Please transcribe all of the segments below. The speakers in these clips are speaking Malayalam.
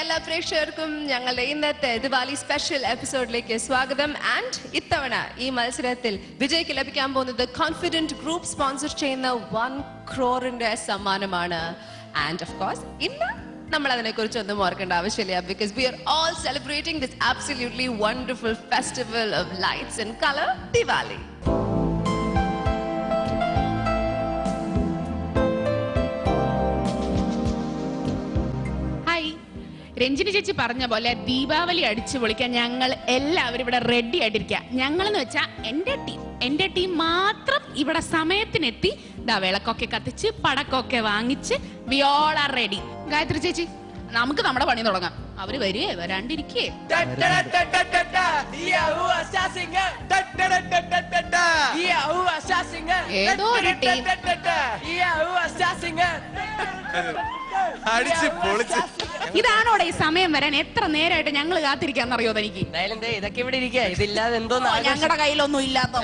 എല്ലാ പ്രേക്ഷകർക്കും ഞങ്ങളുടെ ഇന്നത്തെ ദിവാലി സ്പെഷ്യൽ എപ്പിസോഡിലേക്ക് സ്വാഗതം. ആൻഡ് ഇത്തവണ ഈ മത്സരത്തിൽ വിജയ്ക്ക് ലഭിക്കാൻ പോകുന്നത് കോൺഫിഡന്റ് ഗ്രൂപ്പ് സ്പോൺസർ ചെയ്യുന്ന 1 crore സമ്മാനമാണ്. ആൻഡ് ഓഫ് കോഴ്സ് ഇന്ന് നമ്മൾ അതിനെക്കുറിച്ചൊന്നും ഓർക്കേണ്ട ആവശ്യമില്ല. Because we are all celebrating this absolutely wonderful festival of lights and colour, Diwali. Ranjini ചേച്ചി പറഞ്ഞ പോലെ ദീപാവലി അടിച്ചു പൊളിക്കാൻ ഞങ്ങൾ എല്ലാവരും ഇവിടെ റെഡി ആയിട്ടിരിക്കുക. ഞങ്ങളെന്ന് വെച്ചാൽ എന്റെ ടീം മാത്രം ഇവിടെ സമയത്തിനെത്തി വിളക്കൊക്കെ കത്തിച്ച് പടക്കൊക്കെ വാങ്ങിച്ച് we all are ready. Gayathri ചേച്ചി, നമുക്ക് നമ്മുടെ പണി തുടങ്ങാം. അവര് വരുവേ വരാണ്ടിരിക്കേ. ഏതോ ഒരു ടീം ഇതാണോടെ ഈ സമയം വരാൻ എത്ര നേരമായിട്ട് ഞങ്ങൾ കാത്തിരിക്കാന്നറിയോ തനിക്ക്? ഇതൊക്കെ ഇവിടെ ഇരിക്കുക, ഇതില്ലാതെ എന്തോ ഞങ്ങളുടെ കയ്യിലൊന്നും ഇല്ലാത്ത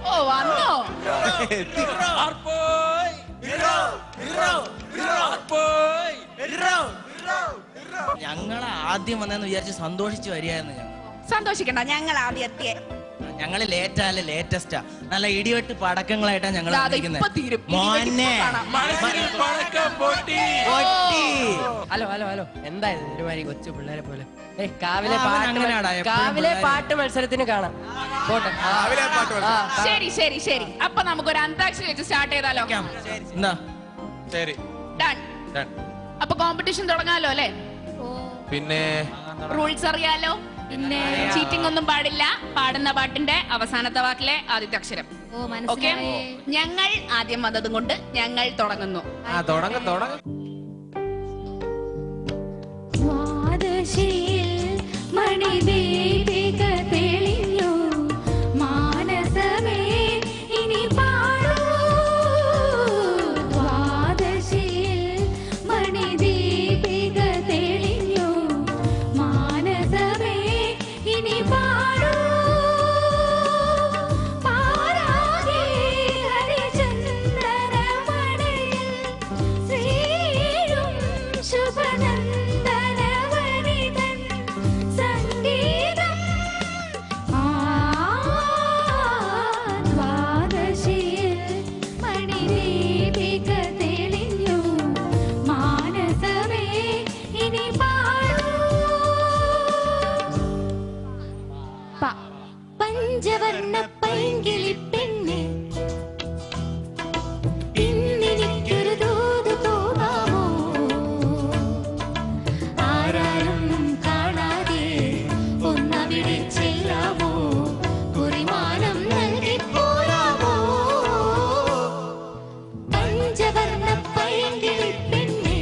ഓ വന്നോ? ഞങ്ങൾ ആദ്യം വന്നെന്ന് വിചാരിച്ച് സന്തോഷിച്ചു വരികയായിരുന്നു. സന്തോഷിക്കണ്ട, ഞങ്ങൾ ആദ്യം എത്തിയേ. ഞങ്ങള് ലേറ്റല്ല, ലേറ്റസ്റ്റാ. നല്ല ഇടിവെട്ട് പടക്കങ്ങളായിട്ടാ ഞങ്ങൾ. ഹലോ ഹലോ ഹലോ, എന്തായത് ഒരുമാതിരി കൊച്ചു പിള്ളേരെ പോലെ? കാവിലെ പാട്ട് മത്സരത്തിന് കാണാം. ശരി ശരി ശരി, അപ്പൊ നമുക്കൊരു അന്താക്ഷരി വെച്ച് സ്റ്റാർട്ട് ചെയ്താലോ? അപ്പൊ കോമ്പറ്റീഷൻ തുടങ്ങാലോ അല്ലേ? പിന്നെ റൂൾസ് അറിയാലോ? പിന്നെ ചീറ്റിംഗ് ഒന്നും പാടില്ല. പാടുന്ന പാട്ടിന്റെ അവസാനത്തെ വാക്കിലെ ആദ്യത്തെ അക്ഷരം. ഓക്കെ, ഞങ്ങൾ ആദ്യം വന്നതും കൊണ്ട് ഞങ്ങൾ തുടങ്ങുന്നു. പഞ്ചവർണ്ണ പൈങ്കിളി പെണ്ണെ, ഇന്നെനിക്കൊരു ദൂത് പോകാമോ? ആരാരും കാണാതെ ഒന്നവിടെ ചെല്ലാമോ? കുറിമാനം നൽകി പോരാമോ? പഞ്ചവർണ്ണ പൈങ്കിളി പെണ്ണെ,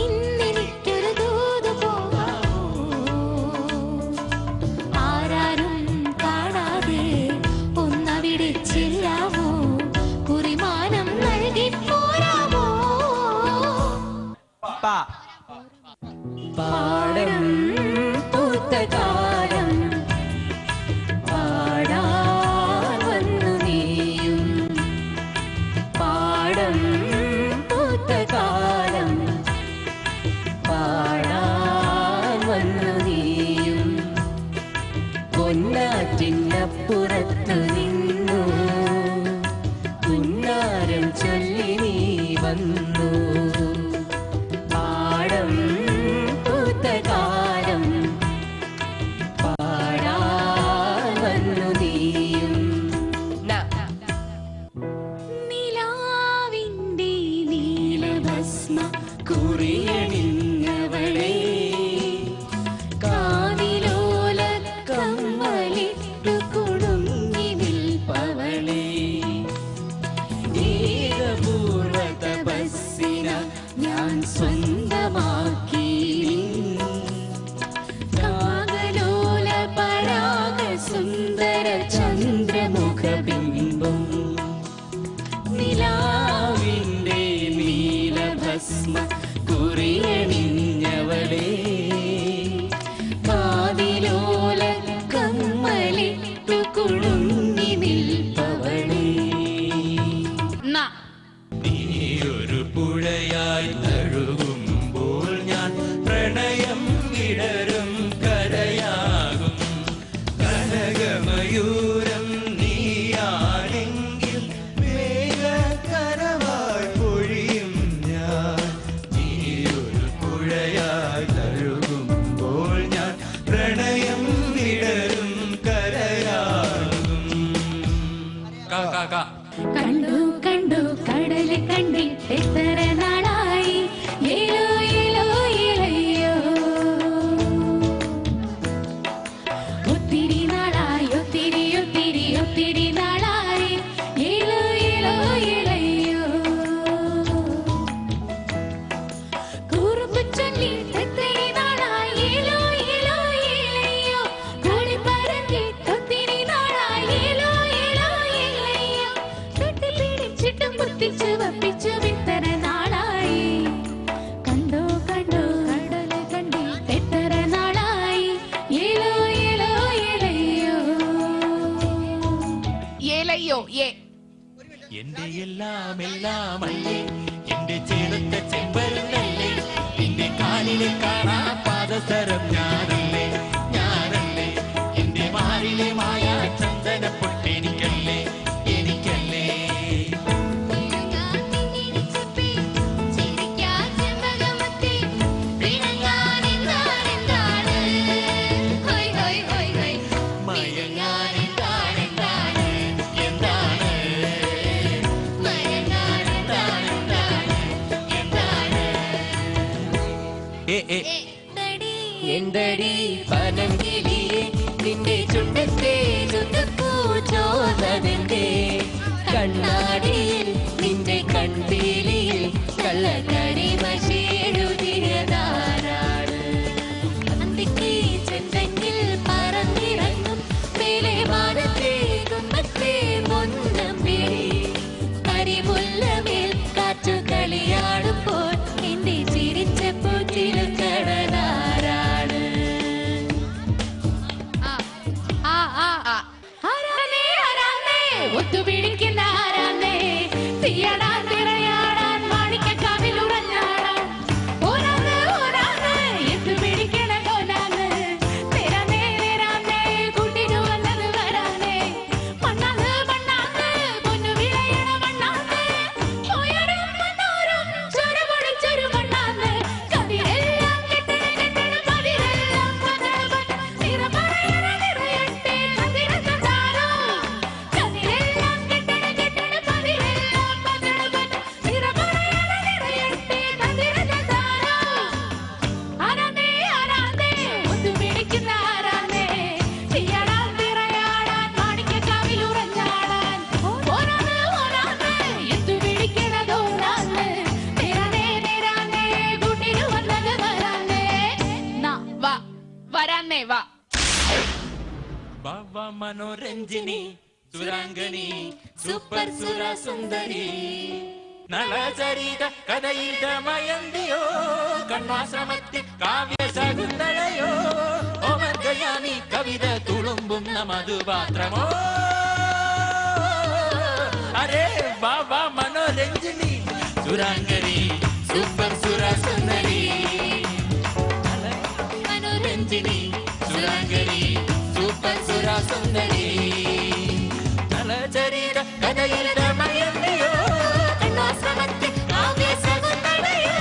ഇന്നെനിക്കൊരു ദൂത് പോകാമോ? ആരാരും കാണാതെ ഒന്നവിടെ ചെല്ലാമോ? കുറിമാനം നൽകി പോരാമോ? പാടം പൂത്ത കാലം പാടാൻ വന്നു നീയും. പാടം പൂത്ത കാലം പാടാൻ വന്നു നീയും. പൊന്നാറ്റിനപ്പുറത്തു നിന്നു പുന്നാരം ചൊല്ലി നീ വന്നു. പാടം പൂത്ത കാലം പാടാൻ വന്നു നീയും. നിലാവിന്റെ നീലഭസ്മ കുറിയണിഞ്ഞവളെ, കാതിലോല കമ്മലിട്ടു കുടുങ്ങി നിൽപ്പവളെ, ഏകപൂർവ തപസ്സിന ഞാൻ സ്വന്തമാക്കി. കാകലോല പരാഗ സുന്ദര ചന്ദ്രമുഖബിംബം, നിലാവിന്റെ നീലഭസ്മ കുറിയണിഞ്ഞവളെ, കാതിലോല കമ്മലിട്ടു കുടുങ്ങി നിൽപ്പവളെ. കണ്ടു കണ്ടു കടല് കണ്ടിട്ട് എത്ര നാളായി ഏലോ ഏലോ ഏലയ്യോ ഒത്തിരി നാളായി ഒത്തിരി ഒത്തിരി ഒത്തിരി നാളായി ഏലോ ഏലോ ഏലയ്യോ കുറുമ്പ് ചൊല്ലിട്ട് ഒത്തിരി നാളായി ഏലോ ഏലോ ഏലയ്യോ കളി പറഞ്ഞിട്ട് ഒത്തിരി നാളായി ഏലോ ഏലോ ഏലയ്യോ തൊട്ടി പിടിച്ചിട്ടും കുത്തിച്ചു വപ്പിച്ചു വിത്തര നാളായി കണ്ടോ കണ്ടോ കടല് കണ്ടിട്ട് എത്ര നാളായി ഏലോ ഏലോ ഏലയ്യോ ഏലയ്യോ ഏ എന്റെ എല്ലാം എല്ലാം അല്ലേ എന്റെ ചേർത്ത ചെമ്പരുന്നല്ലേ എന്റെ കാലിലെ കാണാ പാദസരം ഞാനല്ലേ ഞാനല്ലേ എന്റെ മാറിലെ മായ ചന്ദന പൊട്ടെനിക്കല്ലേ എനിക്കല്ലേ മയങ്ങാൻ എന്താണ് എന്താണ് എന്തടി പനങ്കിളിയെ നിന്റെ ചുണ്ടത്തെ ചോദന്റെ കണ്ണാടിയിൽ നിന്റെ കൺപീലിയിൽ കള്ളക്കടി മഷിയെഴുതിയതാരാണ് അന്തിക്ക് ചെന്തെങ്കിൽ പറന്നിറങ്ങും മേലെ മാനത്തെ കുമ്മത്തെ മുന്നമ്പിളി കരിമുല്ലമേൽ കാറ്റു കളിയാടുമ്പോൾ എന്റെ ചിരിച്ച പൂച്ചിരു കടലാരാണ് ഒത്തുപിടിക്കുന്ന ആരാന്നേ തീയടാൻ തിരയാടാൻ മാണിക്കക്കാവിൽ ഉറഞ്ഞാടാൻ ഓരാന്ന് ഓരാന്ന് എത്തുപിടിക്കണ കോലാന്ന് നിരന്നേ നിരാന്നേ കൂട്ടിനു വന്നത് വരാനേ മണ്ണാന്ന് മണ്ണാന്ന് പൊന്നു വിളയണ മണ്ണാന്ന് പോയടും മണ്ണോരും ചൊര പൊടിച്ചൊരു മണ്ണാന്ന് കതിരെല്ലാം കെട്ടണ കെട്ടണ പതിരെല്ലാം പതള നിറ പറയണ നിറയട്ടെ കതിരത്ത താരോ കതിരെല്ലാം കെട്ടണ കെട്ടണ പതിരെല്ലാം പതള നിറ പറയണ നിറയട്ടെ കതിരത്ത താരോ ആരാന്നേ ആരാന്നേ ഒത്തുപിടിക്കുന്ന ആരാന്നേ തീയടാൻ തിറയാടാൻ മാണിക്കക്കാവിൽ ഉറഞ്ഞാടാൻ ഓരാന്ന് ഓരാന്ന് എത്തുപിടിക്കണതോരാന്ന് നിരന്നേ നിരാന്നേ കൂട്ടിനു വന്നത് വരാന്നേ നാ വാ വരാന്നേ വാ ബാബ മനോരഞ്ജിനി സുരാംഗനി സൂപ്പർ സുര സുന്ദരി നളചരിത കഥയിത മയന്തിയോ കണ്വാശ്രമത്തിൽ കാവ്യ ശകുന്തളയോ ഓമർഗയാമി കവിത തുളുമ്പുന്ന മധുപാത്രമോ അരേ ബാബ മനോരഞ്ജിനി സുരാംഗനി സൂപ്പർ സുര സുന്ദരി മനോരഞ്ജിനി സുരാംഗനി സൂപ്പർ സുര സുന്ദരി നളചരിത കഥയിത മയന്തിയോ കണ്വാശ്രമത്തിൽ കാവ്യ ശകുന്തളയോ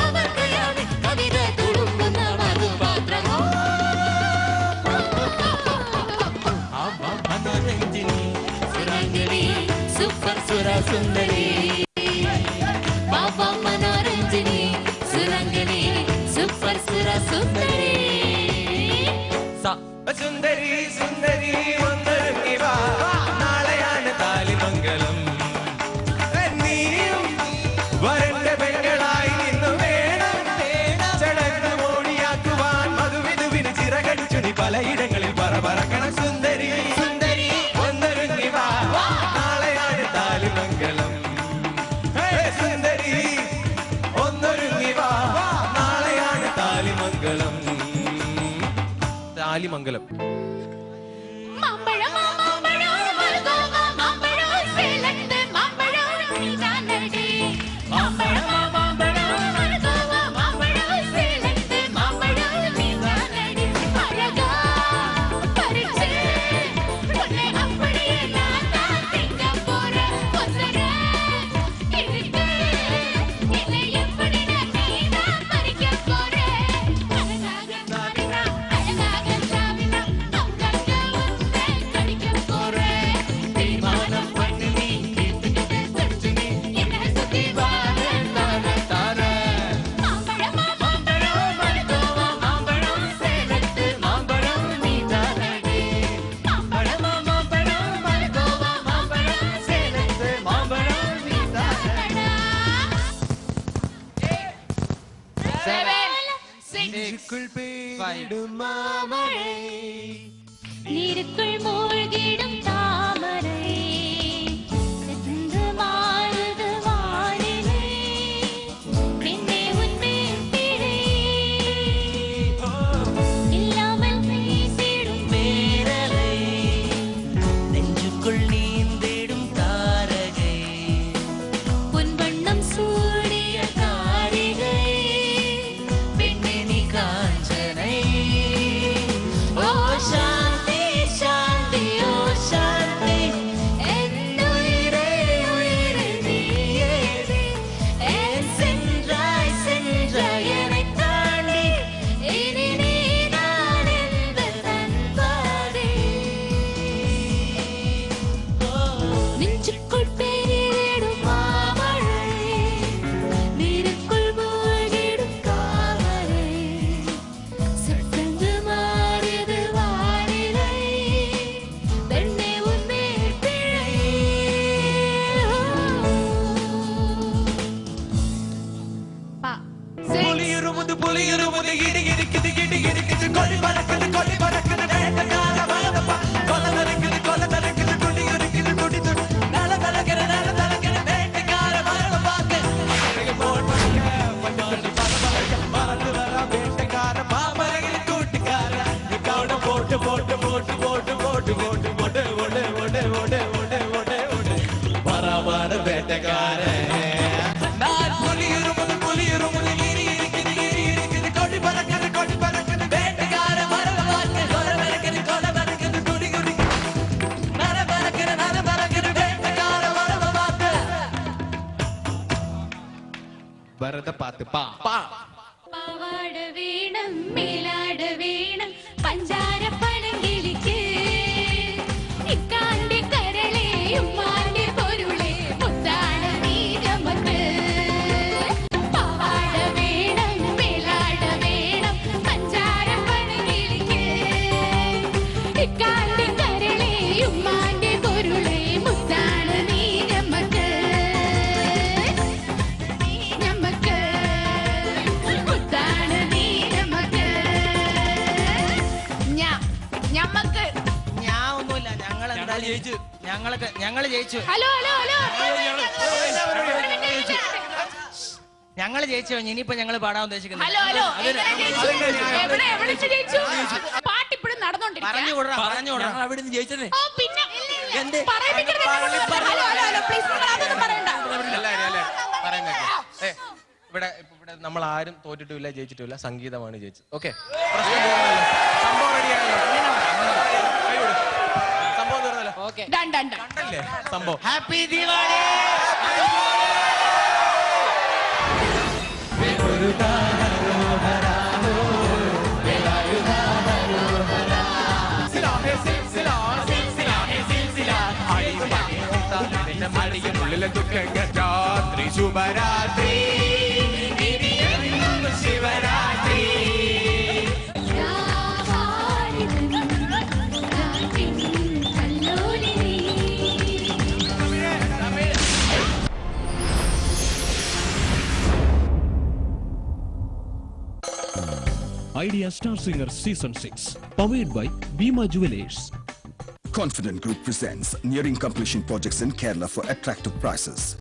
ഓമർഗയാമി കവിത തുളുമ്പുന്ന മധുപാത്രമോ മനോരഞ്ജിനി സുരാംഗനി സൂപ്പർ സുര സുന്ദരി ബാബ മനോരഞ്ജിനി സുരാംഗനി സൂപ്പർ സുര സുന്ദരി സുന്ദരി സുന്ദരി ഒന്നൊരുങ്ങി വാ നാളെയാണ് താലിമംഗലം നീയും വരന്റെ പെങ്ങളായി നിന്നു വേണം ചടങ്ങ് മോടിയാക്കുവാൻ മധുവിധുവിന് ചിറകടിച്ചു നീ പലയിടങ്ങളിൽ പറക്കണം സുന്ദരി സുന്ദരി ഒന്നൊരുങ്ങി വാ നാളെയാണ് താലിമംഗലം സുന്ദരി ഒന്നൊരുങ്ങി വാ നാളെയാണ് താലിമംഗലം താലിമംഗലം മാമ്പഴം മാമ്പഴം മൽഗോവ മാമ്പഴം സേലത്ത് മാമ്പഴം നീതാനടി മാമ്പഴം മാമ്പഴം മൽഗോവ മാമ്പഴം സേലത്ത് മാമ്പഴം നീതാനടി അഴകാ പരിചേ പൊന്നെ அப்படியே நான் தான் திங்க போறேன் ஒசர இருக்கு என்னை எப்படி நான் நீதான் பறிக்க போறேன் அழகாக சாவினா നെഞ്ചുക്കുൾ പെയ്തിടും മാമഴേ நீருக்குள் மூழ்கிடும் தாமரை சென்று மாறுது வானிலை பெண்ணே உன்மேல் பிழை இல்லாமல் பேசிடும் பேரலை நெஞ்சுக்குள் நீந்திடும் தாரகை பொன் வண்ணம் சூடிய காரிகை பெண்ணே நீ காஞ்சனை ஓ சாந்தி சாந்தி ஓ சாந்தி என்னுயிரே உயிரே நீயே என் சென்றாய் சென்றாய் என்னைத் தாண்டி இனி நீதான் என்பது தன்பாதே நெஞ்சுக்குள் பெய்திடும் மாமழை நீருக்குள் மூழ்கிடும் தாமரை சட்டென்று மாறியது வானிலை பெண்ணே உன்மேல் பிழை புலியுருமுது இடி இருக்குது கொடி பறக்குது வேட்டக்கார வரதப்பா கொல தரக்குது துடி இருக்குது துடி நல தலக்கிற வேட்டக்கார வரதப்பாக்கு போன் பண்ணிக்க பட்டு பறந்து வர வேட்டக்கார பாமரையில் கூட்டுக்கார கவுட போட்டு பரவான வேட்டக்கார நான் புலியுருமுது இடி இருக்குது கொடி பறக்குது வேட்டக்கார வரதப்பாக்கு கொல தரக்குது துடி நல தலக்கிற வேட்டக்கார வரதப்பாக்கு வரத பார்த்து பா പാവാട വീണം മേലാട വീണം പഞ്ചാര പനങ്കിളിക്ക് ഇക്കാന്റെ കരളെ ഉമ്മാന്റെ പൊരുളെ മുത്താണ് നീ നമുക്ക് പാവാട വീണം മേലാട വീണം പഞ്ചാര പനങ്കിളിക്ക് ഇക്കാന്റെ കരളെ ഉമ്മാന്റെ പൊരുളെ മുത്താണ് നീ നമുക്ക് നമുക്ക് മുത്താണ് നീ നമുക്ക് ഞമ്മക്ക് ഞാൻ ഒന്നുമില്ല ഞങ്ങൾ ജയിച്ചു ഹലോ ഹലോ ഹലോ ഞങ്ങൾ ജയിച്ചു കഴിഞ്ഞു ഇനിയിപ്പോ ഞങ്ങൾ പാടാൻ ഉദ്ദേശിക്കുന്നത് ഹലോ ഹലോ എങ്ങനെ ജയിച്ചു? എവിടെ വെച്ച് ജയിച്ചു? പാട്ട് ഇപ്പോഴും നടന്നോണ്ടിരിക്കുക. പറഞ്ഞുകൂടാ അവിടെ നിന്ന് ജയിച്ചതേ ഓ പിന്നെ എന്ത്? പറയിപ്പിക്കരുത് എന്നെ കൊണ്ട് വെറുതെ. ഹലോ ഹലോ ഹലോ പ്ലീസ് നിങ്ങൾ അതൊന്നും പറയണ്ട. ഇവിടെ നമ്മൾ ആരും തോറ്റിട്ടുമില്ല ജയിച്ചിട്ടുമില്ല സംഗീതമാണ് ജയിച്ചത് ഓക്കെ സംഭവം തീർന്നല്ലോ ഡൺ ഡൺ ഡൺ. കണ്ടല്ലേ സംഭവം ഹാപ്പി ദിവാലി മടിയുള്ളിലെ ദുഃഖങ്ങൾ രാത്രി ശുഭരാത്രി Shivaratri Idea Star Singer Season 6, powered by Bima Jewelers. Confident Group presents nearing completion projects in Kerala for attractive prices.